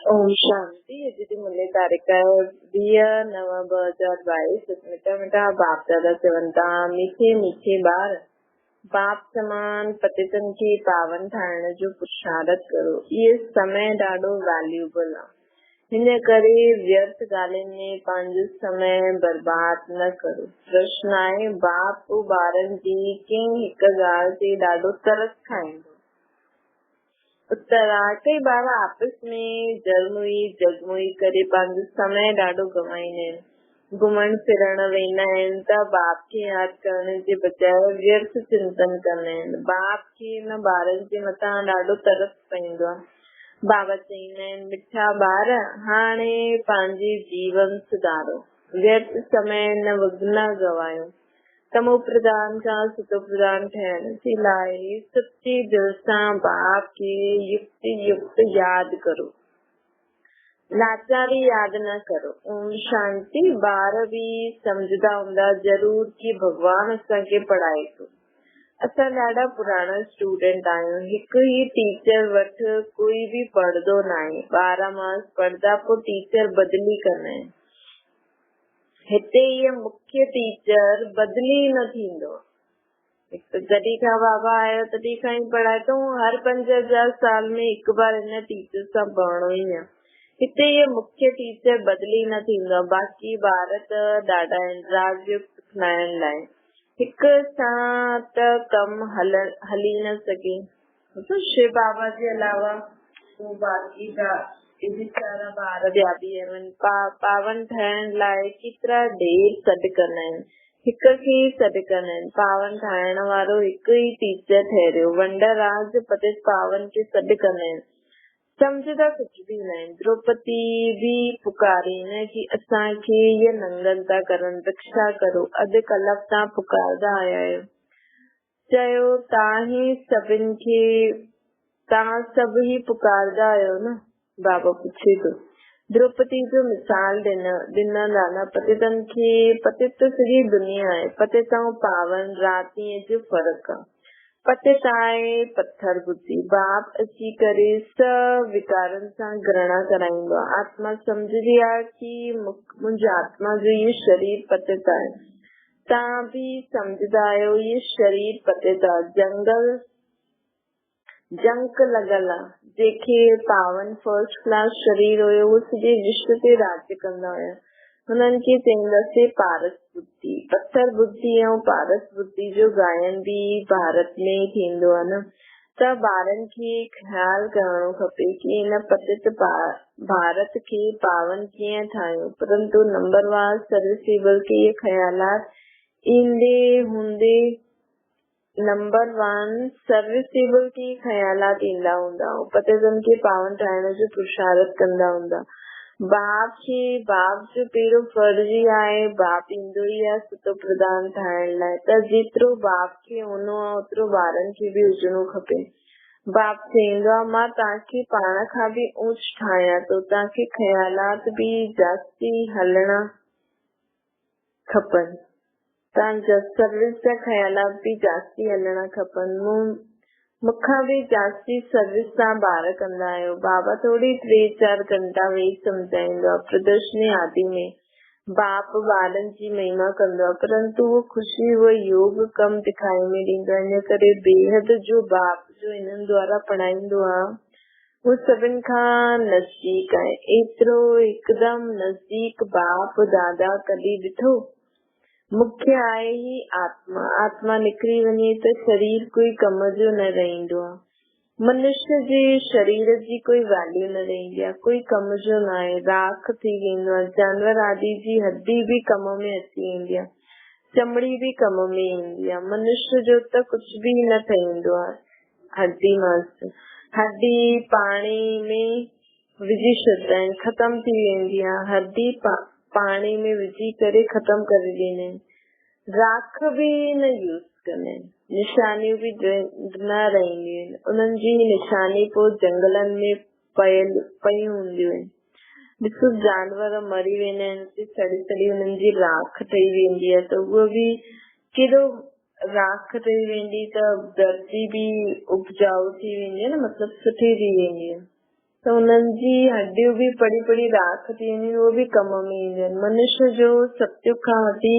ओम शांति। अॼु मुले तारीख़ 20/9/2022। मिठा बाप दादा चवनि था, मीठे मीठे ॿार बाप समान पतितनि खे पावन ठाहिण जो पुरुषारत करो। इहे समय ॾाढो वैल्यूएबल आहे, हिन करे व्यर्थ ॻाल्हियुनि में पंहिंजो समय बर्बाद न करो। प्रश्न आहे, बाप ॿारनि जी कंहिं हिक ॻाल्हि ते ॾाढो तरस खाईंदो? उत्तर आहे, कई ॿार आपस में जगमुई करे पंहिंजो समय ॾाढो गवाईंदा आहिनि। घुमण फिरण वेंदा आहिनि त बाप खे यादि करण जे बजाए व्यर्थ चिंतन कंदा आहिनि। बाप खे हिन ॿारनि जे मथां ॾाढो तरस पईंदो आहे। बाबा चईंदा आहिनि, मिठा ॿार हाणे पंहिंजे जीवन सुधारो, व्यर्थ समय न गवायो। तमो प्रधान खां सुतो प्रधान ठहण जे लाइ सच्चे दिल सां बाप खे युक्त यादि करो, लाचारी यादि न करो। ओम शांति। ॿार बि सम्झदा हूंदा ज़रूर कि भॻवान असांखे पढ़ाए थो। असां ॾाढा पुराणा स्टूडेंट आहियूं। हिकु ई टीचर वटि कोई बि पढ़ंदो न आहे। 12 मास पढ़ंदा, पोइ टीचर बदिली कंदा आहिनि। हिते इहे मुख्य टीचर बदिली न थींदो। जॾहिं खां बाबा आयो तॾहिं खां ई पढ़ाए थो। हर 5000 साल में हिकु बार हिन टीचर सां पढ़णो ई आहे। हिते इहे मुख्य टीचर बदिली न थींदो। बाक़ी ॿार त ॾाढा आहिनि राजयुक्त खाइण लाइ। हिक सां त कमु हली न सघे। शिव बाबा जे अलावा बाक़ी सारा ॿार ॿिया बि आहिनि। पावन ठहण लाइ केतिरा ढेर सॾु कंदा आहिनि, हिक खे सॾु कंदा आहिनि। पावन ठाहिण वारो हिकु ई टीचर ठहरियो। वंडराज पतित पावन खे सॾु कंदा आहिनि, सम्झदा कुझु बि न आहिनि। द्रौपदी बि पुकारीन कि असांखे इहे नंगन था करनि, रक्षा करो। अधु कलाक तव्हां पुकारदा आया आहियो। चयो तव्हां सभु ही पुकारदा आहियो न? बाबा पुछे थो। द्रौपदी जो मिसाल ॾिनल आहे न। पतितनि खे पतित त सॼी दुनिया आहे। पतित ऐं पावन राति ॾींहं जो फ़र्क़ु आहे। पतित आहे पत्थर बुद्धि। बाप अची करे सभु विकारनि सां घृणा कराईंदो आहे। आत्मा सम्झदी आहे कि मुंहिंजी आत्मा जो इहो शरीर पतित आहे। तव्हां बि सम्झदा आहियो इहो शरीर पतित आहे। जंक लॻल आहे। जेके पावन फर्स्ट क्लास शरीर हुयो उहो सॼे विश्व ते राज्य कंदा हुया। हुननि खे चईंदासीं पारस बुद्धि। पत्थर बुद्धि ऐं पारस बुद्धि जो गायन बि भारत में थींदो आहे न। त ॿारनि खे ख़्याल करणो खपे कि हिन पतित भारत खे पावन कीअं ठाहियो। परंतु नंबरवार सर्विसेबल के ये ख़्यालात ईंदे हूंदे नंबर 1 सर्विसेबल के ख़्यालात ईंदा हूंदा। पतितनि खे पावन ठाहिण जो पुरुषारत कंदा हूंदा। बाप जो पहिरियों फर्ज़ ई आहे। बाप ईंदो ई आहे सुतो प्रधान ठाहिण लाइ। त जेतिरो बाप खे हुनो आहे ओतिरो ॿारनि खे बि हुजणो खपे। बाप चईंदो आहे, मां तव्हांखे पाण खां बि ऊच ठाहियां थो। तव्हांखे ख़्यालात बि जास्ती हलणा खपनि। तव्हांजा सर्विस जा ख़्यालात बि जास्ती हलणा खपनि। मूंखां बि जास्ती सर्विस तव्हां ॿार कंदा आहियो। बाबा थोरी 3-4 घंटा वेही सम्झाईंदो आहे। प्रदर्शनी आदि में बाप ॿारनि जी महिमा कंदो आहे, परंतु उहो ख़ुशी उहो योग कम दिखाई में ॾींदो आहे। इन करे बेहद जो बाप जो हिननि द्वारा पढ़ाईंदो आहे उहो सभिनि खां नज़दीक आहे। एतिरो हिकदमि नज़दीक बाप दादा कॾहिं ॾिठो? मुख्य आहे ही आत्मा निकिरी वञे त शरीर कोई कम जो न रहंदो आहे। मनुष्य जे शरीर जी कोई वैल्यू न रहंदी आहे, कोई कम जो न आहे, राख थी वेंदो आहे। जानवर आदि जी हड्डी बि कम में अची वेंदी आहे, चमड़ी बि कम में ईंदी आहे। मनुष्य जो त कुझु बि न ठहींदो आहे। हड्डी पाणी में विझी छॾींदा आहिनि, ख़तम थी वेंदी आहे। हड्डी पाणी में विझी करे ख़तम करे ॾींदा आहिनि। राख बि न यूज़ कंदा आहिनि। निशानियूं बि न रहंदियूं आहिनि। उन्हनि जी निशानी पोइ जंगलनि में पयूं हूंदियूं आहिनि। ॾिसो, जानवर मरी वेंदा आहिनि, सड़ी उन्हनि जी राख ठही वेंदी आहे। त उहो बि केॾो राख ठही वेंदी त धरती बि उपजाऊ थी वेंदी आहे न, मतिलबु सुठी थी वेंदी आहे। त उन्हनि जी हड्डियूं बि पड़ी पड़ी राख थी वञनि, उहो बि कम में ईंदियूं आहिनि। मनुष्य जो सतयुग खां वठी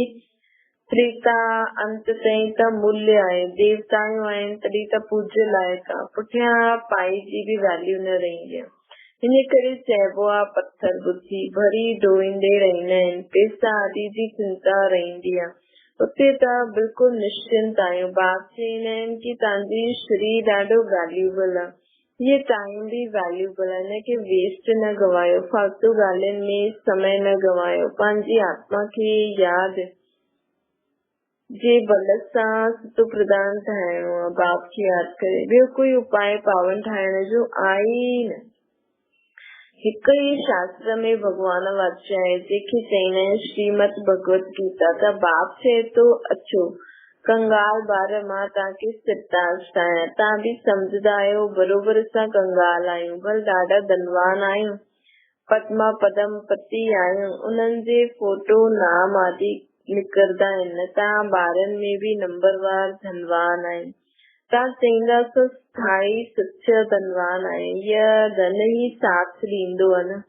त्रेता अंत ताईं त मूल्य आहे, देवताऊं आहिनि तॾहिं त पूज्य लाइक आहे, पुठियां पाई जी बि वैल्यू न रहंदी आहे। इन करे चइबो आहे पत्थर बुद्धि भरी डोईंदे रहंदा आहिनि, पैसा आदि जी चिंता रहंदी आहे। उते त बिल्कुलु निश्चिंत आहियूं। बाप चवंदा आहिनि कि तव्हांजी शरीर ॾाढो वैल्यूएबल आहे, ये टाइम भी वैल्यूएबल है, न कि वेस्ट न गवायो, फालतू ॻाल्हियुनि में समय न गवायो। पंहिंजी आत्मा खे यादि जे बल सां सुतो प्रदान ठाहिणो आहे, बाप खे यादि करे। ॿियो कोई उपाय पावन ठाहिण जो आहे ई न। हिकु ई शास्त्र में भॻवान वाचा आहे जंहिंखे चईंदा आहिनि श्रीमद भगवत गीता। त बाप चए थो अचो कंगाल ॿार मां तव्हांखे सिरताज ठाहियां, तव्हां बि सम्झंदा आहियो बरोबर असां कंगाल आहियूं, भल ॾाढा धनवान आहियूं, पद्मा पदम पति आहियूं, उन्हनि जे फोटो नाम आदि निकिरंदा आहिनि। तव्हां ॿारनि में बि नंबरवार धनवान आहिनि। तव्हां चईंदा स्थाई सच्चा धनवान आहे, इहा धन ई साथ ॾींदो आहे न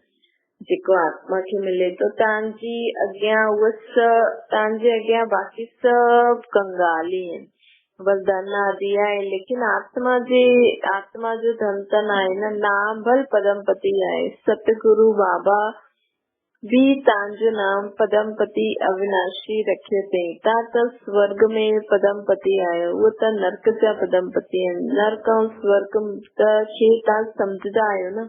जेको आत्मा खे मिले थो। तव्हांजी अॻियां तव्हांजे अॻियां बाक़ी सभु कंगाल ई आहिनि, बस धन आदि आहे, लेकिन आत्मा जो धन त न आहे न। नाम भल पदमपति आहे, सतगुरु बाबा भी तव्हांजो नाम पदमपति अविनाशी रखियो अथई। तव्हां त स्वर्ग में पदमपति आहियो, उहो त नर्क जा पदमपति आहिनि। नर्क ऐं स्वर्ग त खे तव्हां सम्झंदा आहियो न,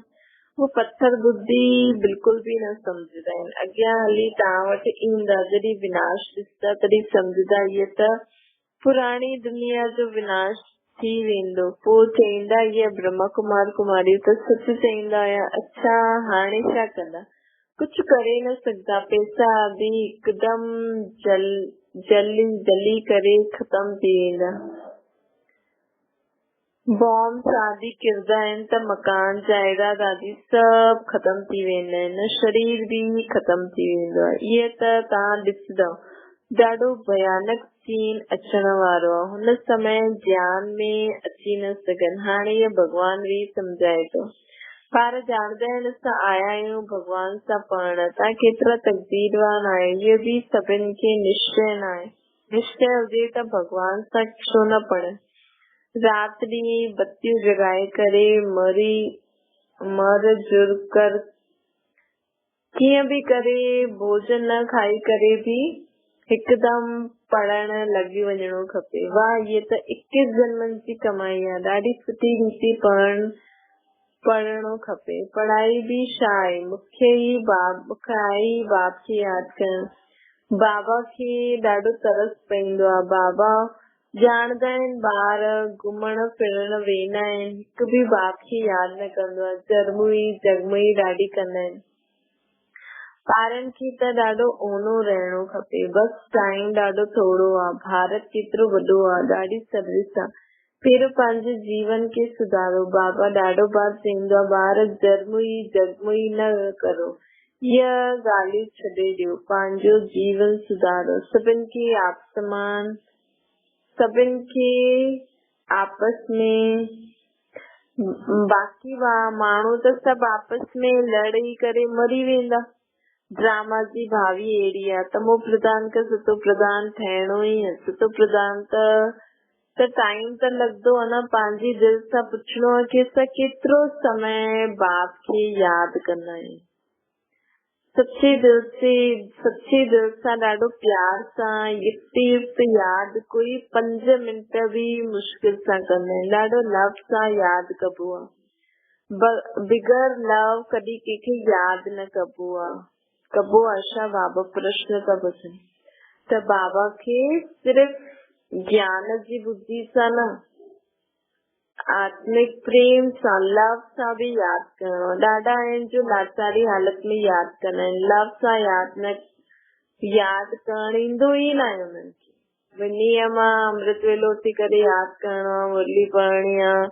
वो पत्थर बुद्धि बिल्कुल भी न सम्झंदा आहिनि। अॻियां हली तव्हां वटि ईंदा, जॾहिं विनाश ॾिसंदा तॾहिं सम्झंदा इहे त पुराणी दुनिया जो विनाश थी वेंदो। पोइ चईंदा इहे ब्रह्मा कुमार कुमारियूं त सच चईंदा हुया। अच्छा हाणे छा कंदा? कुछ करे न सघंदा, पैसा आदि हिकदमि जली करे खत्म थी वेंदा। बॉम्ब आदि किरंदा आहिनि त मकान जायदाद आदि सभु खत्म थी वेंदा आहिनि, शरीर भी खत्म थी वेंदो आहे। इहे त तव्हां ॾिसंदव ॾाढो भयानक सीन अचण वारो आहे। हुन समय ज्ञान में अची न सघनि, हाणे इहे भॻवान भी सम्झाए थो। ॿार ॼाणदा आहिनि असां आया आहियूं भॻवान सां पढ़ण, तव्हां केतिरा तकदीरवान आहियो। इहे भी सभिनि खे निश्चय न आहे। निश्चय हुजे त भॻवान सां छो न पढ़नि। राति ॾींहुं बत्तियूं जगाए करे मर जुर कर कीअं बि करे भोजन न खाई करे भी हिकदमि पढ़ण लॻी वञणो खपे। वाह, इहे त 21 जन्मनि जी कमाई आहे। ॾाढी सुठी रीति पढ़णो खपे। पढ़ाई भी छा आहे, मूंखे आहे ई बाप खे यादि करणु। बाबा खे ॾाढो तरस पईंदो आहे। बाबा ॼाणदा आहिनि ॿार घुमण फिरण वेंदा आहिनि, हिकु भी बाप खे यादि न कंदो आहे। जगमुई ॾाढी कंदा आहिनि। ॿारनि खे त ॾाढो ओनो रहणो खपे, बस टाइम ॾाढो थोरो आहे। भारत केतिरो वॾो आहे, ॾाढी सर्विस आहे। पहिरियों पंहिंजे जीवन खे सुधारो। बाबा ॾाढो बार चईंदो आहे ॿार जगमुई न करो, इहा ॻाल्हियूं छॾे ॾियो, पंहिंजो जीवन सुधारो। सभिनि खे आपस में बाक़ी माण्हू त सभु आपस में लड़ी करे मरी वेंदा। ड्रामा जी भावी अहिड़ी आहे, तमो प्रधान खां सतो प्रधान ठहिणो ई आहे। सतो प्रधान त टाइम त लॻंदो आहे न। पंहिंजी दिलि सां पुछणो आहे कि असां केतिरो समय बाप खे यादि कंदा आहियूं। सच्चे दिल सां ॾाढो प्यार सां युक्त यादि कोई 5 मिंट भी मुश्किल सां कंदा आहिनि। ॾाढो लव सां यादि कबो आहे। बिगर लव कॾहिं कंहिंखे यादि न कबो आहे। छा बाबा प्रश्न था पुछनि त बाबा खे सिर्फ़ ज्ञान जी बुद्धि सां न, आत्मिक प्रेम सां, लव सां भी यादि करणो। ॾाढा आहिनि जो लाचारी हालत में यादि कंदा आहिनि, लव सां यादि करणु ईंदो ई न आहे उन्हनि खे। नियम अमृत वेलो उथी करे यादि करणो, मुरली पढ़णी आहे,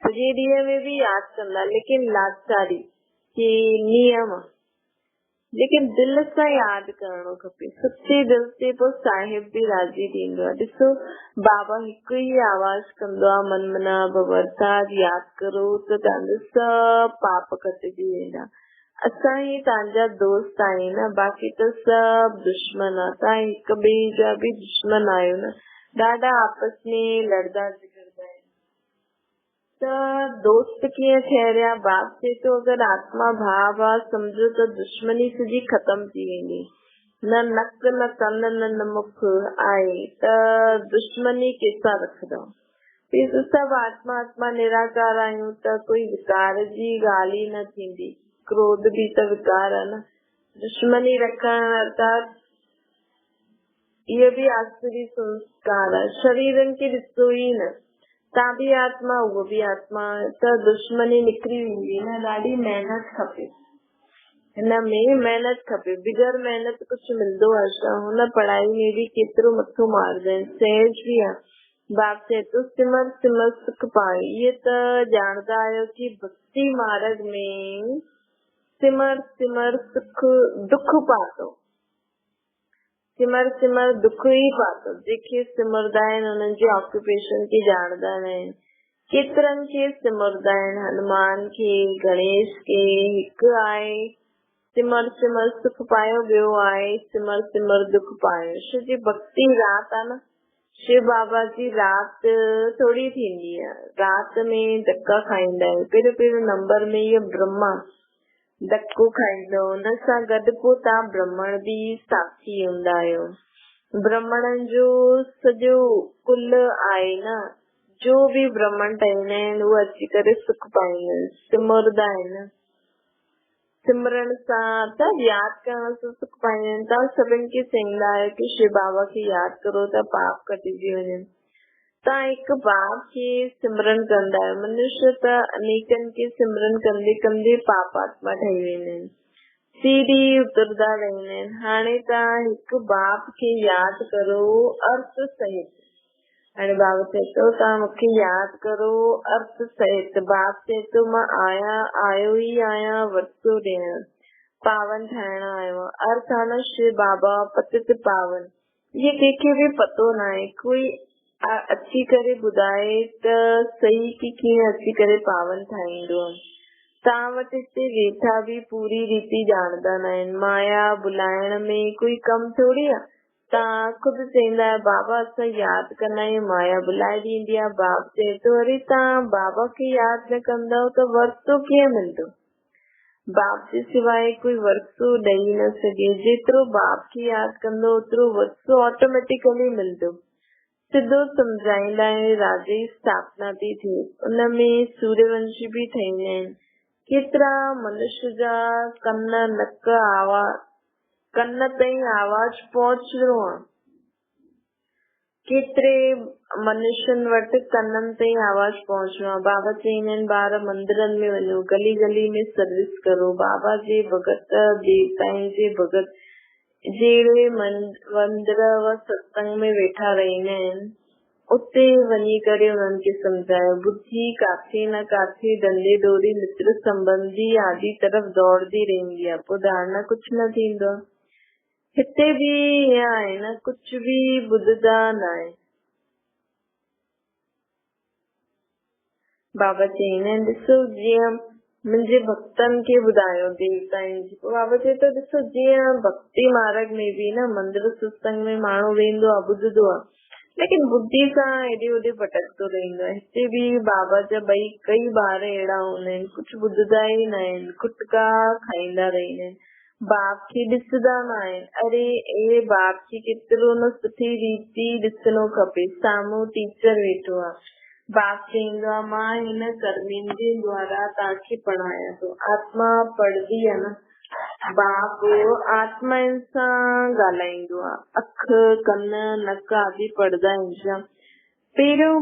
सॼे ॾींहं में भी यादि कंदा, लेकिन लाचारी की नियम लेकिन दिल सां यादि करणो खपे। सच्चे दिल से पोइ साहिब बि राज़ी थींदो आहे। ॾिसो बाबा हिकु ई आवाज़ कंदो आहे, मन मना भवरताज यादि करो त तव्हांजा सभु पाप कटिजी वेंदा। असां ई तव्हांजा दोस्त आहियूं न, बाक़ी त सभु दुश्मन आहे। तव्हां हिक ॿिए जा बि दुश्मन आहियो न, ॾाढा आपस में लड़दा झगड़दा आहिनि। त दोस्त कीअं ठहरिया? बाप चए थो अगरि आत्मा भाव आहे सम्झो त दुश्मनी सॼी ख़तम थी वेंदी। न नक न कन न मुख आहे त दुश्मनी कंहिंसां रखंदा? सभु आत्मा निराकार आहियूं त कोई विकार जी ॻाल्हि ई न थींदी। क्रोध बि त विकार आहे न। दुश्मनी रखण अर्थात इहो बि आसुरी संस्कार आहे। शरीरनि खे ॾिसो ई न, तव्हां बि आत्मा उहो बि आत्मा, त दुश्मनी निकिरी वेंदी न। ॾाढी महिनत खपे, हिन में महिनत खपे। बिगर महिनत कुझु मिलंदो आहे छा? हुन पढ़ाई में बि केतिरो मथो मारदा आहिनि। सहज बि आहे। बाप चए थो सिमर सिमर सुख पाए। इहे त ॼाणदा आहियो कि भक्ति मार्ग में सिमर सिमर सुख दुख पातो, सिमर सिमर दुख ई पातो। जेके सिमरदा आहिनि हुननि जे ऑक्यूपेशन खे ॼाणदा आहिनि। केतिरनि खे सिमरदा आहिनि, हनुमान खे, गणेश खे। हिकु आहे सिमर सिमर सुख पायो, ॿियो आहे सिमर सिमर दुख पायो। छो जी भक्ति राति आहे न, शिव बाबा जी राति थोड़ी थींदी आहे। राति में धक्का खाईंदा आहियूं। पहिरियों नंबर में इहो ब्रह्मा धक्को खाईंदो, हुन सां गॾु पोइ तव्हां ब्राह्मण बि साक्षी हूंदा आहियो। ब्राह्मणनि जो सॼो कुल आहे न, जो बि ब्राह्मण ठहींदा आहिनि उहे अची करे सुख पाईंदा आहिनि, सिमरदा आहिनि। सिमरण सां त यादि करण सां सुख पाईंदा आहिनि। तव्हां सभिनि खे चईंदा आहियो कि शिव बाबा खे यादि करो त पाप कटिजी वञनि। तव्हां हिकु बाप खे सिमरन कंदा आहियो। मनुष्य त अनेकनि खे सिमरन कंदे कंदे पापात्मा ठही वेंदा आहिनि, सीढ़ी उतरदा रहंदा आहिनि। हाणे तव्हां हिकु बाप खे यादि करो अर्थ सहित। हाणे बाबा चए थो तव्हां मूंखे यादि करो अर्थ सहित। बाप चए थो मां आयो ई आहियां वरतो ॾियण, पावन ठाहिण आयो आहियां। अर्थ आहे न शिव बाबा पतित पावन। इहे कंहिंखे बि पतो न आहे। कोई अची करे ॿुधाए त सही कि कीअं अची करे पावन ठाहींदो। तव्हां वटि हिते वेठा बि पूरी रीति ॼाणदा न आहिनि। माया बुलाइण में कोई कम थोड़ी आहे। तव्हां ख़ुदि चईंदा आहियो बाबा असां यादि कंदा आहियूं, माया बुलाए ॾींदी आहे। बाप चए थो वरी तव्हां बाबा खे यादि न कंदव त वरतो कीअं मिलंदो? बाप जे सवाइ कोई वरतो ॾेई न सघे। जेतिरो बाप खे यादि कंदो ओतिरो वरतो ऑटोमेटिकली मिलंदो। सिधो सम्झाईंदा आहिनि राजे जी स्थापना थी थिए, उनमें सूर्यवंशी बि ठहींदा आहिनि। केतिरा मनुष्य जा कन नक आवाज़ कन ताईं आवाज़ पहुचणो आहे। केतिरे मनुष्यनि वटि कननि ताईं आवाज़ पहुचणो आहे। बाबा चईंदा आहिनि ॿार मंदिरनि में वञो, गली गली में सर्विस करो। बाबा जे भगत देवताउनि जे भगत जहिड़े मंदिर व सत्संग में वेठा रहंदा आहिनि, उते वञी करे उन्हनि खे सम्झायो। बुद्धि काथे न काथे धंधे डोरी मित्र संबंधी आदि तरफ़ दौड़दी रहंदी आहे, पोइ धारणा कुझु न थींदो। हिते बि ईअं आहे न, कुझु बि ॿुधदा न आहे। बाबा चईंदा आहिनि ॾिसो जीअं मुंहिंजे भक्तनि खे ॿुधायो देवताउनि जी। बाबा चए थो ॾिसो जीअं भक्ति मार्ग में बि न मंदिर सत्संग में माण्हू वेंदो आहे, ॿुधंदो आहे, लेकिन बुद्धि सां हेॾे होॾे भटकंदो रहंदो आहे। हिते बि बाबा जा कई ॿार अहिड़ा हूंदा आहिनि, कुझु ॿुधंदा ई न आहिनि, खुटका खाईंदा रहंदा आहिनि, बाप खे ॾिसंदा न आहिनि। अरे ए बाप खे केतिरो न सुठी रीति ॾिसणो खपे। साम्हूं टीचर वेठो आहे, बाप चईंदो आहे मां हिन कर्मनि जे द्वारा तव्हांखे पढ़ायां थो। आत्मा पढ़ंदी आहे न, बाप आत्माउनि सां ॻाल्हाईंदो आहे। अख कन नक आदि पढ़ंदा आहिनि छा? पहिरियों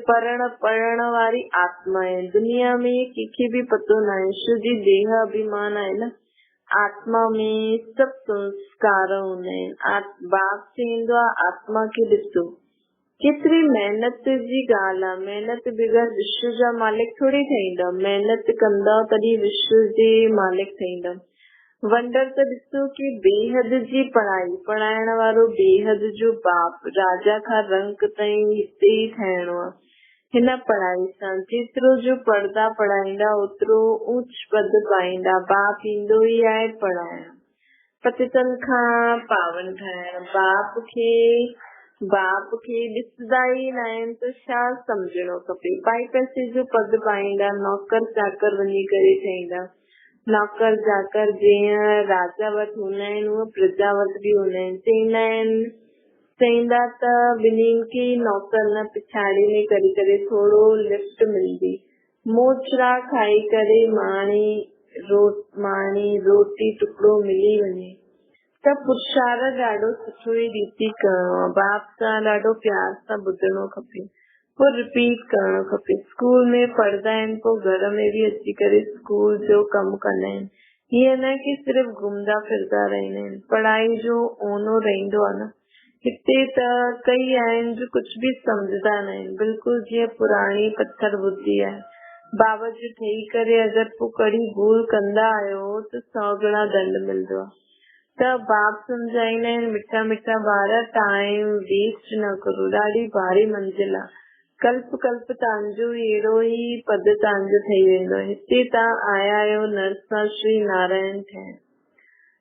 पढ़ण वारी आत्मा आहे। दुनिया में कंहिंखे बि पतो न आहे। ईश्वर जी देह अभिमान आहे न, आत्मा में सभु संस्कार हूंदा आहिनि। बाप चईंदो आहे आत्मा खे ॾिसो, केतिरी महिनत जी ॻाल्हि आहे। महिनत बगैर विश्व जा मालिक थोड़ी ठहींदा। महिनत कंदा तॾहिं विश्व जे मालिक ठहींदा। वंडर त ॾिसो कि बेहद जी पढ़ाई पढ़ाइण वारो बेहद जो बाप राजा खां रंक ताईं हिते ई ठहिणो आहे। हिन पढ़ाई सां जेतिरो जो पढ़दा पढ़ाईंदा ओतिरो ऊच पद पाईंदा। बाप ईंदो ई आहे पढ़ाइण, पतितनि खां पावन ठाहिण। बाप खे ॾिसंदा ई न आहिनि त छा सम्झणो खपे। पाई पैसे जो पद पाईंदा, नौकर चाकर वञी करे ठहींदा। नौकर चाकर जीअं राजा वटि हूंदा आहिनि उहे प्रजा वटि बि हूंदा आहिनि। चईंदा त ॿिन्हिनि खे नौकर न पिछाड़ी में करे थोरो लिफ्ट मिलंदी। मोचड़ा खाई करे माणी रोटी टुकड़ो मिली वञे त पुरुषार्थ ॾाढो सुठो ई रीति करणो आहे। बाप सां ॾाढो प्यार सां ॿुधणो खपे, पोइ रिपीट करणो खपे। स्कूल में पढ़ंदा आहिनि, पोइ घर में बि अची करे स्कूल जो कमु कंदा आहिनि। हीअं न कि सिर्फ़ घुमंदा फिरदा रहंदा आहिनि। पढ़ाई जो ओनो रहंदो आहे न। हिते त कई आहिनि जो कुझु बि सम्झंदा न आहिनि, बिल्कुलु जीअं पुराणी पत्थर बुद्धि आहे। बावजूद ठही करे अगरि पोइ कड़ी भूल कंदा आहियो त 100 गुणा दंड मिलंदो आहे। त बाप सम्झाईंदा आहिनि, मिठा मिठा ॿार टाइम वेस्ट न करो, ॾाढी भारी मंजिल आहे। कल्प कल्प तव्हांजो अहिड़ो ई पद तव्हांजो ठही वेंदो। हिते तव्हां आया आहियो नरसा श्री नारायण ठहण,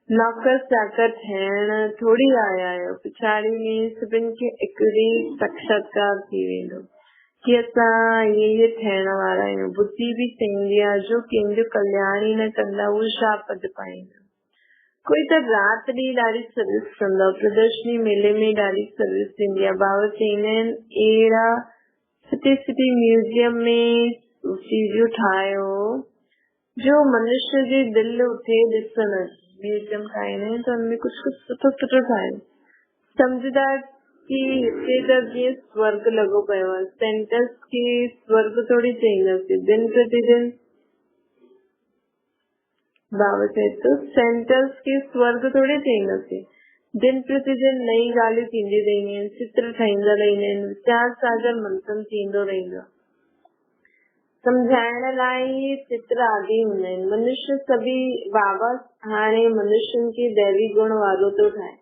नौकर चाकर ठहण थोड़ी आया आहियो। पिछाड़ी में सभिनि खे हिकिड़ी साक्षात्कार थी वेंदो कि असां ये ठहण वारा आहियूं। बुद्धि बि चईंदी आहे जो कंहिंजो कल्याण ई न कंदा उहे छा पद पाईंदा। कोई त रात ॾींहुं ॾाढी सर्विस कंदा, प्रदर्शनी मेले में ॾाढी सर्विस थींदी आहे। बाबा चईंदा आहिनि अहिड़ा सिटी म्यूजियम में चीजूं ठाहियो जो मनुष्य जी दिलि उठे ॾिसण। म्यूजियम ठाहींदा आहिनि त हुनमें कुझु सुठो ठाहियो। सम्झदा कि हिते त जीअं स्वर्ग लॻो पियो आहे। सेंटर्स खे स्वर्ग थोड़ी चईंदासीं। दिन प्रतिदिन बाबा चए तो सेंटर्स खे स्वर्ग थोड़ी चईंदासीं। दिन प्रतिदिन नई ॻाल्हियूं थींदी रहंदियूं आहिनि, चित्र ठाहींदा रहंदा आहिनि, वीचार सागर मंथन थींदो रहंदो आहे। सम्झाइण लाइ चित्र आदि हूंदा आहिनि। मनुष्य सभी बाबा हाणे मनुष्यनि खे दैवी गुण वारो थो ठाहे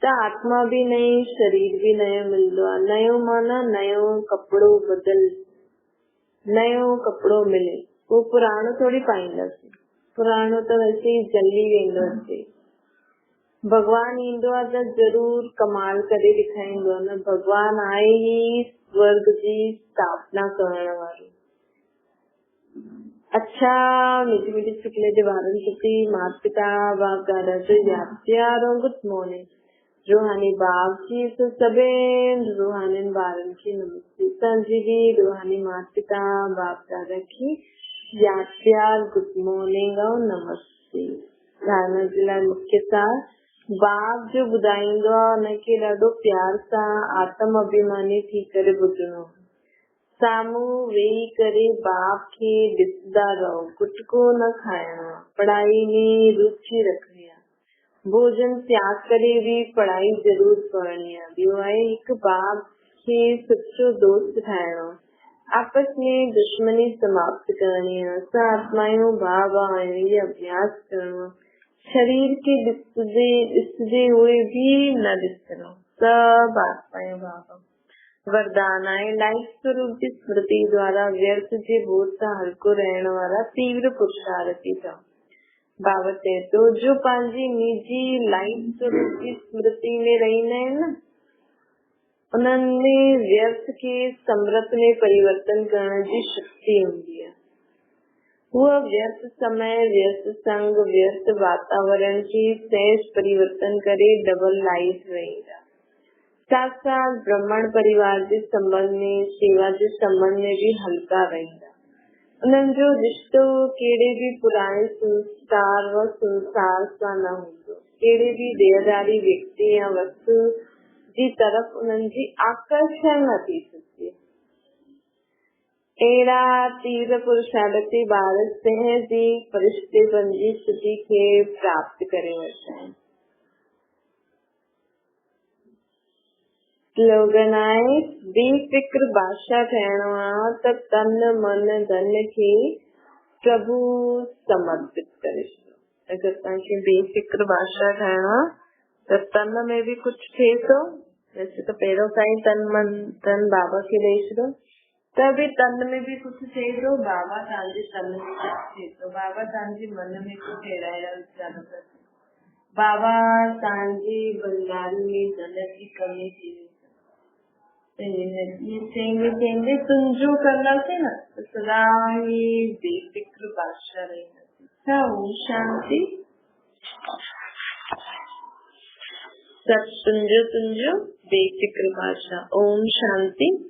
त आत्मा बि नई, शरीर बि नयो मिलंदो आहे। नयो माना नयो कपिड़ो नयो कपिड़ो मिले, पोइ पुराणो थोड़ी पाईंदासीं। पुराणो त वैसे ई जली वेंदो हिते। भगवान ईंदो आहे त जरूर कमाल करे ॾेखारींदो आहे न। भगवान आहे ई स्वर्ग जी स्थापना करण वारो। अच्छा मीठी मीठी शुक्ले जे ॿारनि प्रति माता पिता बाप दादा जो यादि प्यार और गुड मॉर्निंग। रूहानी बाप जी तो सभिनि रूहानी ॿारनि खे नमस्ते। तव्हांजी बि रूहानी माता पिता बाप दादा की यादि प्यार गुड मॉर्निंग और नमस्ते। धारणा जे लाइ मुख्य सार बाप जो ॿुधाईंदो आहे हुनखे ॾाढो प्यार सां आत्म अभिमानी थी करे ॿुधणो। साम्हूं वेही करे बाप खे ॾिसंदा रहो। गुटको न खाइणो आहे, पढ़ाई में रुचि रखणी आहे। भोजन त्याग करे भी पढ़ाई जरूर करणी आहे। ॿियो आहे हिकु बाप खे सच्चो दोस्त ठाहिणो। आपस में दुश्मनी समाप्त करणी आहे। असां आत्मायूं भाउ भाउ आहियूं, ये अभ्यास करणो आहे। शरीर खे ॾिसजे हुए भी न ॾिसणो। सभु आत्मायूं भाउ। वरदान आहे लाइफ स्वरूप जी स्मृति द्वारा व्यर्थ जे बोझ सां हल्को रहण वारा तीव्र पुरुषार्थी था। बाबा चए तो जो पंहिंजी निजी लाइफ स्वरूप जी स्मृति में रहंदा आहिनि न, उन्हनि में व्यर्थ खे समृद्ध में परिवर्तन करण जी शक्ति हूंदी आहे। उहा व्यर्थ समय, व्यर्थ संग, व्यर्थ वातावरण खे सहज परिवर्तन करे डबल लाइफ रहंदा। साथ साथ ब्राह्मण परिवार जे संबंध में, सेवा जे संबंध में भी हल्का रहंदा। उन्हनि जो रिश्तो कहिड़े भी पुराणे संस्कार व संसार सां न हूंदो। कहिड़े भी देहधारी व्यक्ति या वस्तु जी तरफ़ उन्हनि जी आकर्षण न थी सघे। अहिड़ा तीव्र पुरुषार्थी ॿार सहज ई फरिश्तेपन जी स्थिति खे प्राप्त करे वठंदा आहिनि। स्लोगन आहे बेफिक्र बादशाह ठहिणो आहे त तन मन धन खे प्रभु समर्पित करे छॾो। अगर तव्हांखे बेफ़िक्र बादशाह ठाहिणो आहे त तन में भी कुछ थिए थो, वैसे तो पहिरियों खां ई तन बाबा खे ॾेई छॾियो, त बि तन में भी कुछ थिए थो, बाबा तव्हांजे तन में कुछ थिए थो, बाबा तव्हांजे मन में कुछ अहिड़ा वीचार था, बाबा तव्हांजी भंडारी में धन की कमी थी वई, तुंहिंजो कंदासीं न त सदा ही बेफ़िक्र बादशाह रहंदासीं। ओम शांति। सब तुंहिंजो बेफ़िक्र बादशाह। ओम शांति।